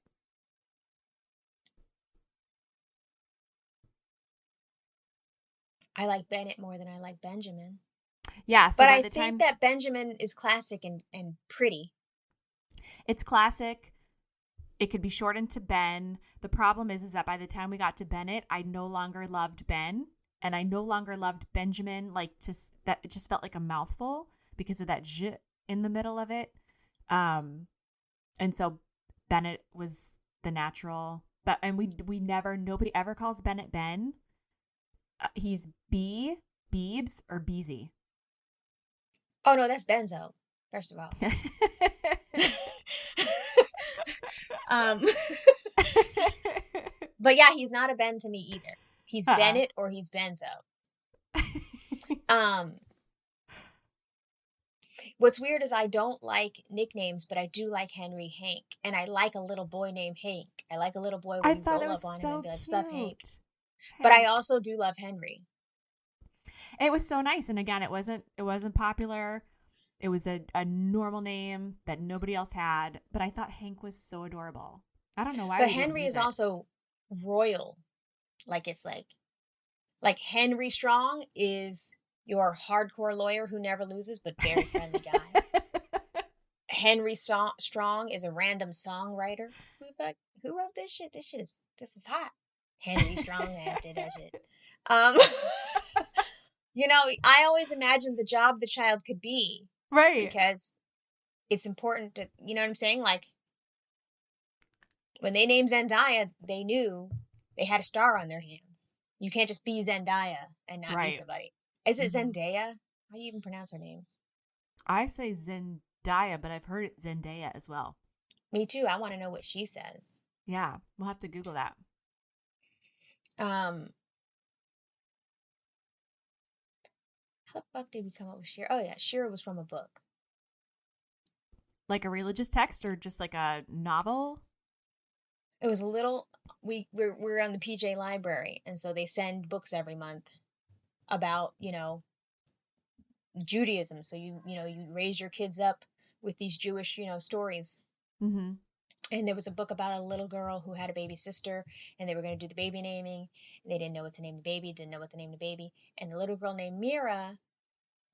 I like Bennett more than I like Benjamin. Yeah, so But by I the think time that Benjamin is classic and pretty. it's classic, it could be shortened to Ben. The problem is that by the time we got to Bennett, I no longer loved Ben and I no longer loved Benjamin. Like, just that it just felt like a mouthful because of that j in the middle of it. Um, and so Bennett was the natural. But and we never nobody ever calls Bennett Ben. He's B, Beebs, or Beezy. Oh no, that's Benzo, first of all. um, but yeah, he's not a Ben to me either. He's uh-uh. Bennett or he's Benzo. Um, what's weird is I don't like nicknames, but I do like Henry Hank, and I like a little boy named Hank. I like a little boy where I you thought it roll was up on him and so be like, "What's up, Hank?" cute. But I Hank. also do love Henry. It was so nice. And again, it wasn't popular. It was a normal name that nobody else had. But I thought Hank was so adorable. I don't know why But we didn't Henry use is it. also royal. Like it's like Henry Strong is your hardcore lawyer who never loses but very friendly guy. Henry Strong is a random songwriter. Who wrote this shit? This is hot. Henry Strong ass did that shit. Um, I always imagined the job the child could be Right. because it's important to, you know what I'm saying? Like when they named Zendaya, they knew they had a star on their hands. You can't just be Zendaya and not be Right. somebody. Is it Hmm. Zendaya? How do you even pronounce her name? I say Zendaya, but I've heard it Zendaya as well. Me too. I want to know what she says. Yeah, we'll have to Google that. Um, how the fuck did we come up with Shira? Oh yeah, Shira was from a book. Like a religious text or just like a novel? It was a little. We're on the PJ library, and so they send books every month about Judaism. So you raise your kids up with these Jewish stories. Mm-hmm. And there was a book about a little girl who had a baby sister, and they were going to do the baby naming. And they didn't know what to name the baby, didn't know what to name the baby, and the little girl named Mira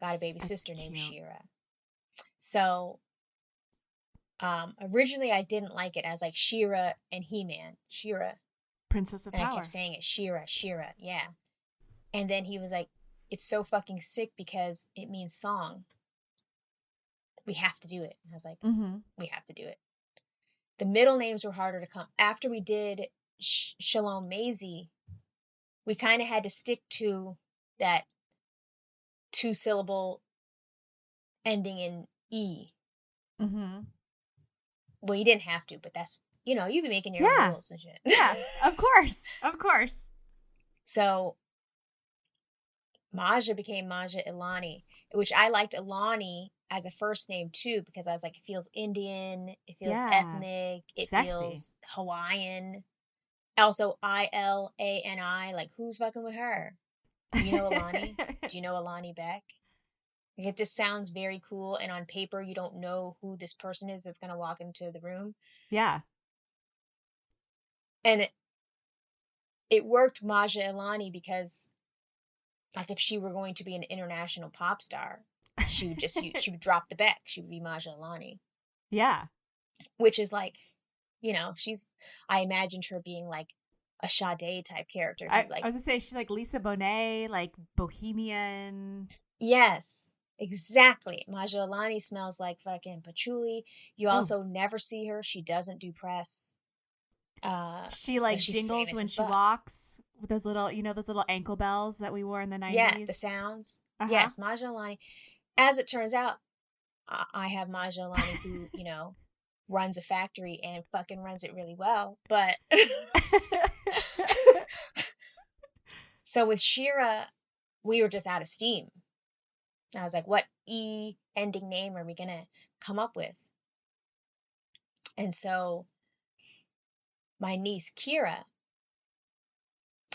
got a baby That's sister named cute. Shira. So originally I didn't like it as like Shira and He-Man, Shira, Princess of and I kept Power. saying it Shira, Shira, yeah. And then he was like, "It's so fucking sick because it means song. We have to do it." And I was like, Mm-hmm. "We have to do it." The middle names were harder to come after we did Shalom Maisie. We kind of had to stick to that 2 syllable ending in E. Mm-hmm. Well, you didn't have to, but that's you be making your own Yeah. rules and shit. Yeah. Of course. Of course. So Maja became Maja Ilani, which I liked Ilani as a first name too, because I was like, it feels Indian, it feels Yeah. ethnic, it Sexy. feels Hawaiian. Also, Ilani, like who's fucking with her? Do you know Ilani? Do you know Ilani Beck? Like, it just sounds very cool, and on paper, you don't know who this person is that's gonna walk into the room. Yeah. And it worked Maja Ilani because like if she were going to be an international pop star, she would drop the Beck. She would be Maja Ilani, Yeah. which is like, I imagined her being like a Sade type character who I like, was gonna say she's like Lisa Bonet, like bohemian. yes, exactly. Maja Ilani smells like fucking patchouli. You Oh, also never see her. She doesn't do press. she But like she's jingles famous when as she fuck. walks. With those little, those little ankle bells that we wore in the Yeah, the 90s. sounds. Uh-huh. Yes, Maja Alani. As it turns out, I have Maja Alani who, runs a factory and fucking runs it really well. But so with Shira, we were just out of steam. I was like, what E ending name are we going to come up with? And so my niece, Kira,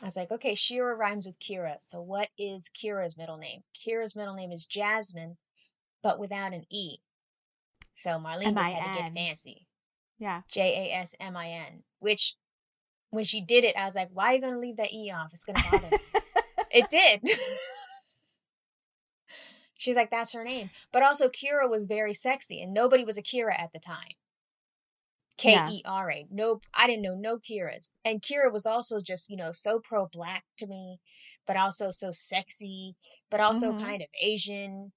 I was like, okay, Shira rhymes with Kira. So what is Kira's middle name? Kira's middle name is Jasmine, but without an E. So Marlene just had to get M-I-N. fancy. Yeah. Jasmin, which when she did it, I was like, why are you going to leave that E off? It's going to bother me. It did. She's like, that's her name. But also Kira was very sexy and nobody was a Kira at the time. Yeah. Kera. Nope. I didn't know no Kiras. And Kira was also just, so pro-black to me, but also so sexy, but also Mm-hmm. kind of Asian.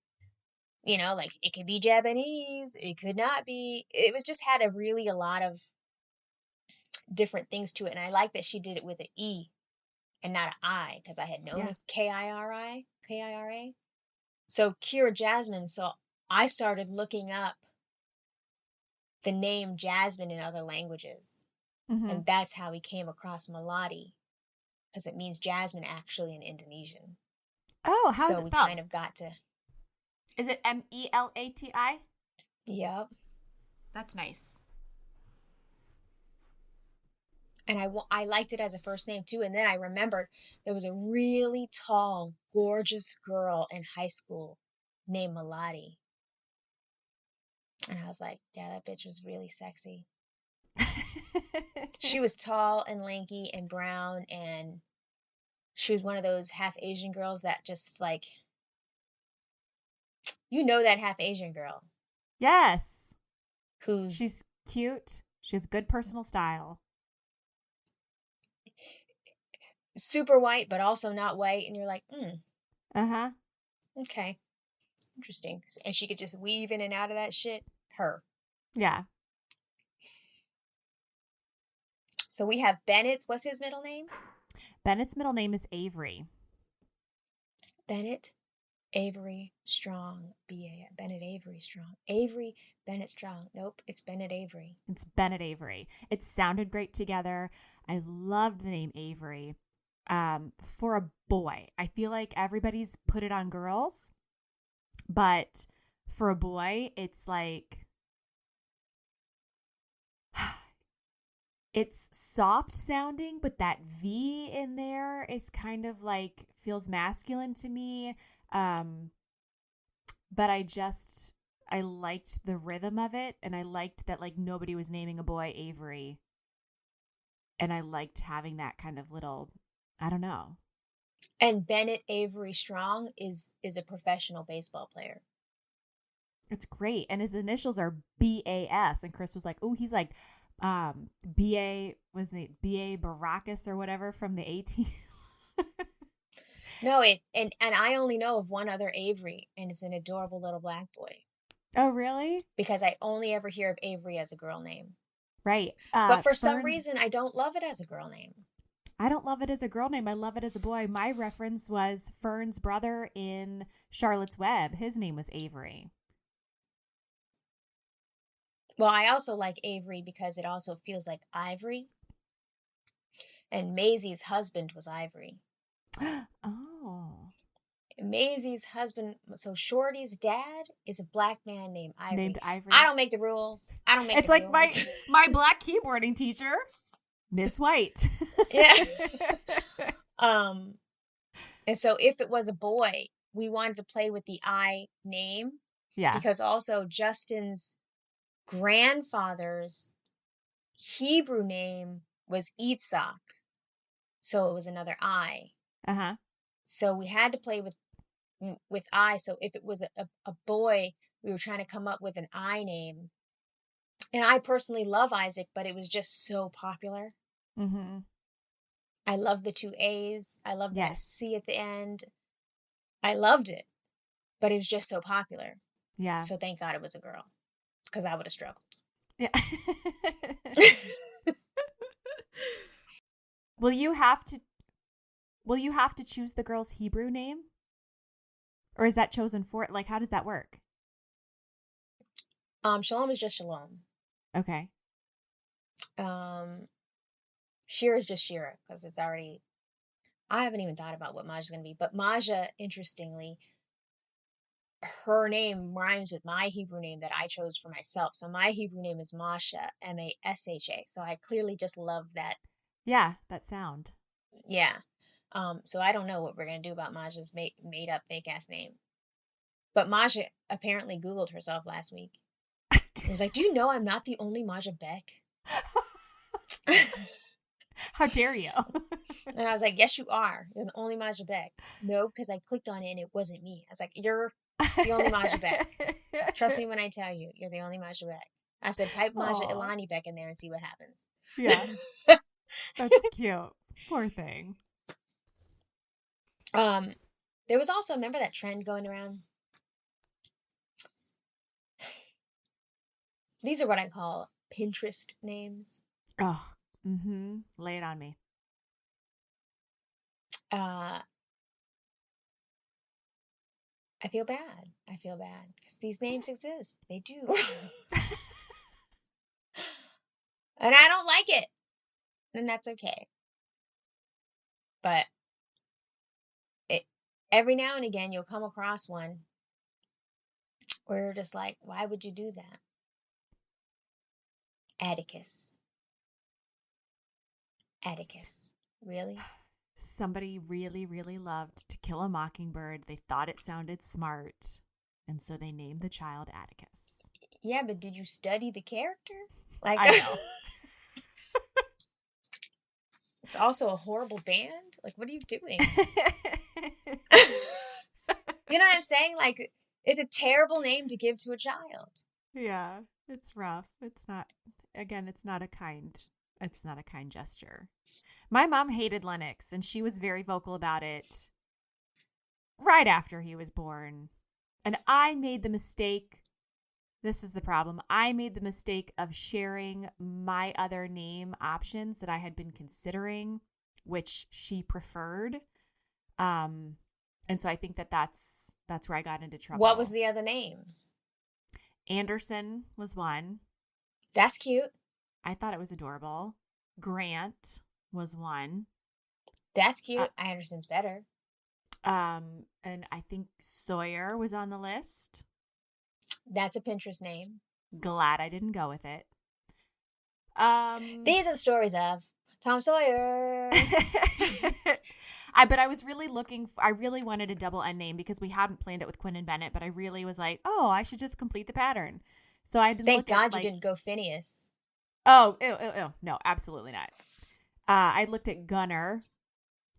Like it could be Japanese, it could not be. It was just had a lot of different things to it. And I like that she did it with an E and not an I, because I had known Yeah. a Kira. So Kira Jasmine. So I started looking up the name Jasmine in other languages. Mm-hmm. And that's how we came across Melati, because it means jasmine actually in Indonesian. Oh, how is So it we spelled? kind of got to, Is it Melati? yep. That's nice. And I liked it as a first name too. And then I remembered there was a really tall, gorgeous girl in high school named Melati. And I was like, yeah, that bitch was really sexy. She was tall and lanky and brown, and she was one of those half Asian girls that just like, that half Asian girl Yes. who's She's cute. She has good personal style. super white, but also not white. And you're like, Uh-huh. okay, interesting. And she could just weave in and out of that shit. Her. Yeah. So we have Bennett. What's his middle name? Bennett's middle name is Avery. Bennett Avery Strong. Bennett Avery Strong. Avery Bennett Strong. Nope, it's Bennett Avery. It's Bennett Avery. It sounded great together. I loved the name Avery. For a boy, I feel like everybody's put it on girls, but for a boy, it's like it's soft sounding, but that V in there is kind of like feels masculine to me. But I liked the rhythm of it, and I liked that like nobody was naming a boy Avery, and I liked having that kind of little, I don't know. And Bennett Avery Strong is a professional baseball player. It's great, and his initials are BAS, and Chris was like, "Oh, he's like BA, was it BA Baracus or whatever from the 18." No, and I only know of one other Avery, and it's an adorable little black boy. Oh, really? Because I only ever hear of Avery as a girl name. Right. But for some Fern's, reason, I don't love it as a girl name. I don't love it as a girl name. I love it as a boy. My reference was Fern's brother in Charlotte's Web. His name was Avery. Well, I also like Avery because it also feels like ivory. And Maisie's husband was Ivory. Oh. Maisie's husband, so Shorty's dad is a black man named Ivory. Named Ivory. I don't make the rules. I don't make it's the like rules. my black keyboarding teacher, Miss White. Yeah. And so if it was a boy, we wanted to play with the I name. Yeah. Because also Justin's grandfather's Hebrew name was Yitzhak. So it was another I. Uh-huh. So we had to play with I. So if it was a boy, we were trying to come up with an I name. And I personally love Isaac, but it was just so popular. Mm-hmm. I love the two A's. I love that Yes. C at the end. I loved it, but it was just so popular. Yeah. So thank God it was a girl, because I would have struggled. Yeah. Well, you have to will you have to choose the girl's Hebrew name? Or is that chosen for it? Like, how does that work? Shalom is just Shalom. Okay. Shira is just Shira because it's already. I haven't even thought about what Maja's going to be, but Maja, interestingly, her name rhymes with my Hebrew name that I chose for myself. So my Hebrew name is Masha, Masha. So I clearly just love that. Yeah, that sound. Yeah. So I don't know what we're going to do about Maja's made up fake ass name. But Maja apparently Googled herself last week. And was like, do you know I'm not the only Maja Beck? How dare you? And I was like, yes, you are. You're the only Maja Beck. No, because I clicked on it and it wasn't me. I was like, you're the only Maja Beck. Trust me when I tell you, you're the only Maja Beck. I said, type Maja Ilani Beck in there and see what happens. Yeah. That's cute. Poor thing. There was also, remember that trend going around? These are what I call Pinterest names. Oh, lay it on me. I feel bad. Because these names exist. They do. And I don't like it. And that's okay. But every now and again, you'll come across one where you're just like, why would you do that? Atticus. Really? Somebody really, really loved To Kill a Mockingbird. They thought it sounded smart. And so they named the child Atticus. Yeah, but did you study the character? Like, I know. It's also a horrible band. Like, what are you doing? You know what I'm saying? Like, it's a terrible name to give to a child. Yeah, it's rough. It's not a kind gesture. My mom hated Lennox, and she was very vocal about it right after he was born. And I made the mistake. This is the problem. I made the mistake of sharing my other name options that I had been considering, which she preferred. And so I think that's where I got into trouble. What was the other name? Anderson was one. That's cute. I thought it was adorable. Grant was one. That's cute. Anderson's better. And I think Sawyer was on the list. That's a Pinterest name. Glad I didn't go with it. These are the stories of Tom Sawyer. But I was really I really wanted a double N name because we hadn't planned it with Quinn and Bennett, but I really was like, oh, I should just complete the pattern. So I didn't Thank God you didn't go Phineas. Oh, ew. No, absolutely not. I looked at Gunner,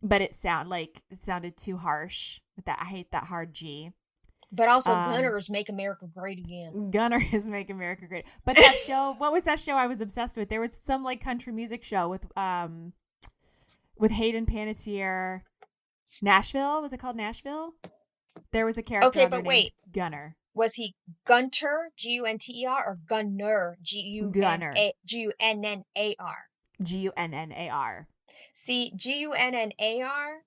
but it sounded too harsh. I hate that hard G. But also Gunner is Make America Great Again. Gunner is Make America Great. But that show, what was that show I was obsessed with? There was some like country music show with Hayden Panettiere. Nashville? Was it called Nashville? There was a character. Okay, but wait. Gunner. Was he Gunter, Gunter, or Gunner, Gunnar? Gunnar. See, Gunnar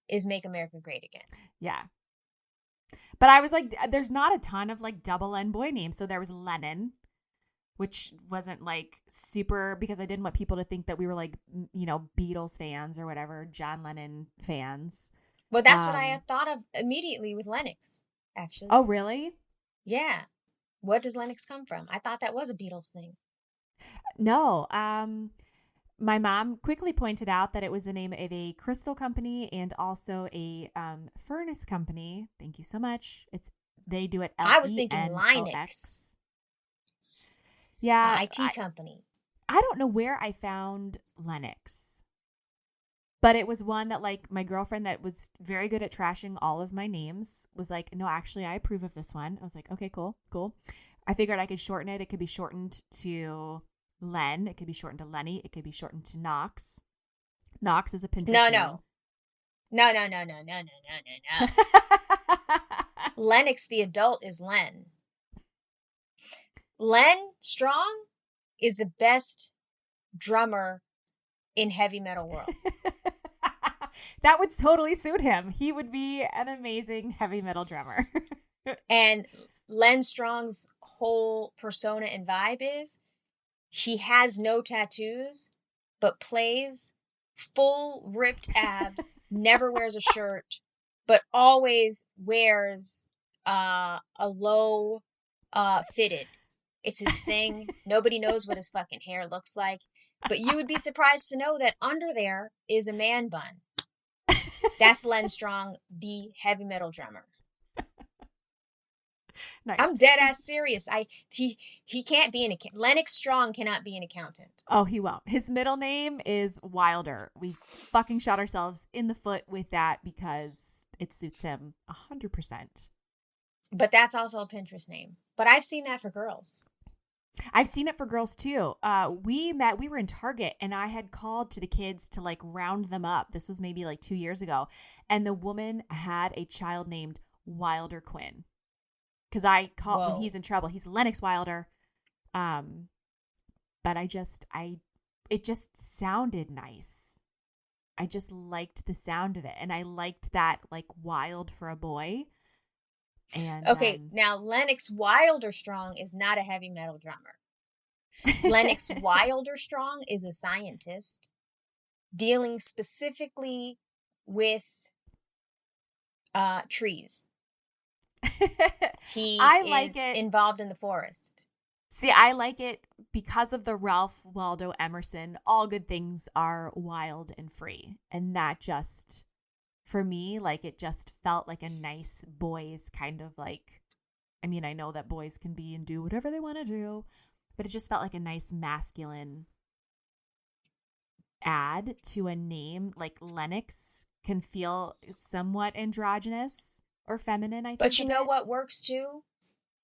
is Make America Great Again. Yeah. But I was like, there's not a ton of like double N boy names. So there was Lennon, which wasn't like super, because I didn't want people to think that we were like, Beatles fans or whatever, John Lennon fans. Well, that's what I thought of immediately with Lennox, actually. Oh, really? Yeah. What does Lennox come from? I thought that was a Beatles thing. No. My mom quickly pointed out that it was the name of a crystal company and also a furnace company. Thank you so much. They do it. I was thinking Linux. Yeah, IT company. I don't know where I found Lennox, but it was one that like my girlfriend that was very good at trashing all of my names was like, no, actually, I approve of this one. I was like, okay, cool. I figured I could shorten it. It could be shortened to Len. It could be shortened to Lenny. It could be shortened to Knox. Knox is a Pinterest name. No. Lennox, the adult, is Len. Len Strong is the best drummer in heavy metal world. That would totally suit him. He would be an amazing heavy metal drummer. And Len Strong's whole persona and vibe is he has no tattoos, but plays full ripped abs, never wears a shirt, but always wears a low fitted. It's his thing. Nobody knows what his fucking hair looks like. But you would be surprised to know that under there is a man bun. That's Len Strong, the heavy metal drummer. Nice. I'm dead ass serious. He can't be an accountant. Lennox Strong cannot be an accountant. Oh, he won't. His middle name is Wilder. We fucking shot ourselves in the foot with that because it suits him 100%. But that's also a Pinterest name. But I've seen that for girls. I've seen it for girls too. We were in Target and I had called to the kids to like round them up. This was maybe like 2 years ago. And the woman had a child named Wilder Quinn. Because I call when he's in trouble, he's Lennox Wilder. But it just sounded nice. I just liked the sound of it. And I liked that like wild for a boy. And okay, now Lennox Wilder Strong is not a heavy metal drummer. Lennox Wilder Strong is a scientist dealing specifically with trees. He is involved in the forest. See, I like it because of the Ralph Waldo Emerson. All good things are wild and free. And that just, for me, like it just felt like a nice boys kind of like, I mean, I know that boys can be and do whatever they want to do, but it just felt like a nice masculine add to a name. Like Lennox can feel somewhat androgynous or feminine, I think. But you know what works too?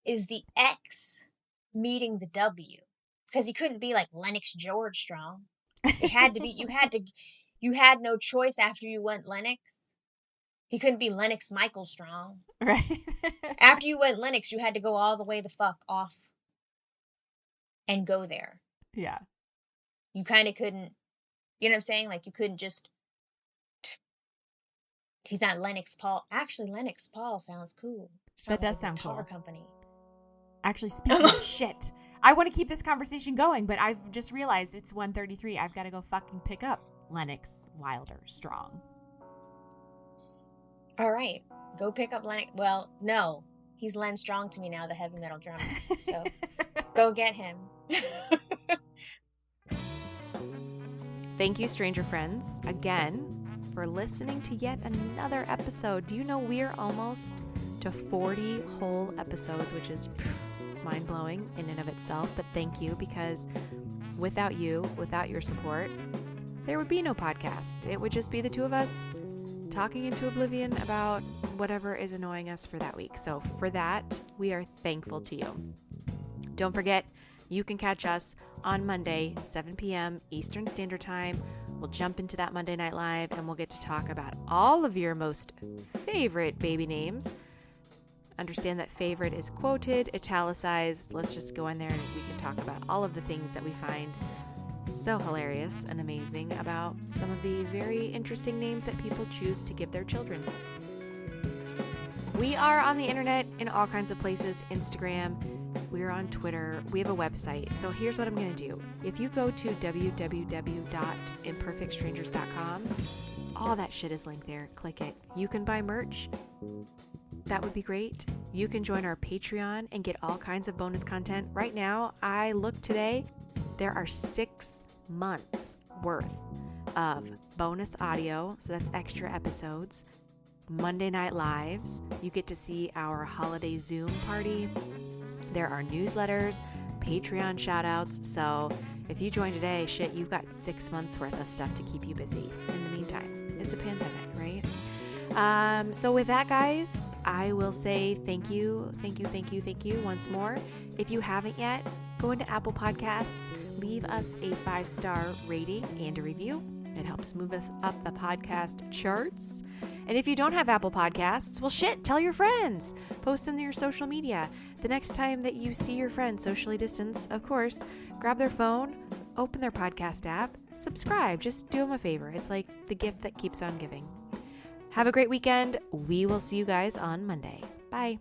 Is the X meeting the W. Because he couldn't be like Lennox George Strong. It had to be, you had no choice after you went Lennox. He couldn't be Lennox Michael Strong. Right. After you went Lennox, you had to go all the way the fuck off and go there. Yeah. You kind of couldn't, you know what I'm saying? Like you couldn't just, he's not Lennox Paul. Actually, Lennox Paul sounds cool. That does sound cool. Company. Actually, speaking of shit, I want to keep this conversation going, but I've just realized it's 1:33. I've got to go fucking pick up Lennox Wilder Strong. All right. Go pick up Lennox. Well, no. He's Len Strong to me now, the heavy metal drummer. So go get him. Thank you, stranger friends, again, for listening to yet another episode. Do you know we're almost to 40 whole episodes, which is mind-blowing in and of itself, but thank you, because without you, without your support, there would be no podcast. It would just be the two of us talking into oblivion about whatever is annoying us for that week. So for that, we are thankful to you. Don't forget, you can catch us on Monday, 7 p.m. Eastern Standard Time. We'll jump into that Monday Night Live and we'll get to talk about all of your most favorite baby names. Understand that favorite is quoted, italicized. Let's just go in there and we can talk about all of the things that we find so hilarious and amazing about some of the very interesting names that people choose to give their children. We are on the internet in all kinds of places. Instagram, we're on Twitter, we have a website. So here's what I'm going to do. If you go to www.imperfectstrangers.com, all that shit is linked there. Click it. You can buy merch. That would be great. You can join our Patreon and get all kinds of bonus content. Right now, I looked today, there are 6 months worth of bonus audio. So that's extra episodes, Monday Night Lives. You get to see our holiday Zoom party. There are newsletters, Patreon shout outs. So if you join today, shit, you've got 6 months worth of stuff to keep you busy. In the meantime, it's a pandemic, right? So with that, guys, I will say thank you once more. If you haven't yet, go into Apple Podcasts, leave us a 5-star rating and a review. It helps move us up the podcast charts. And if you don't have Apple Podcasts, well, shit, tell your friends. Post in your social media. The next time that you see your friend socially distanced, of course, grab their phone, open their podcast app, subscribe. Just do them a favor. It's like the gift that keeps on giving. Have a great weekend. We will see you guys on Monday. Bye.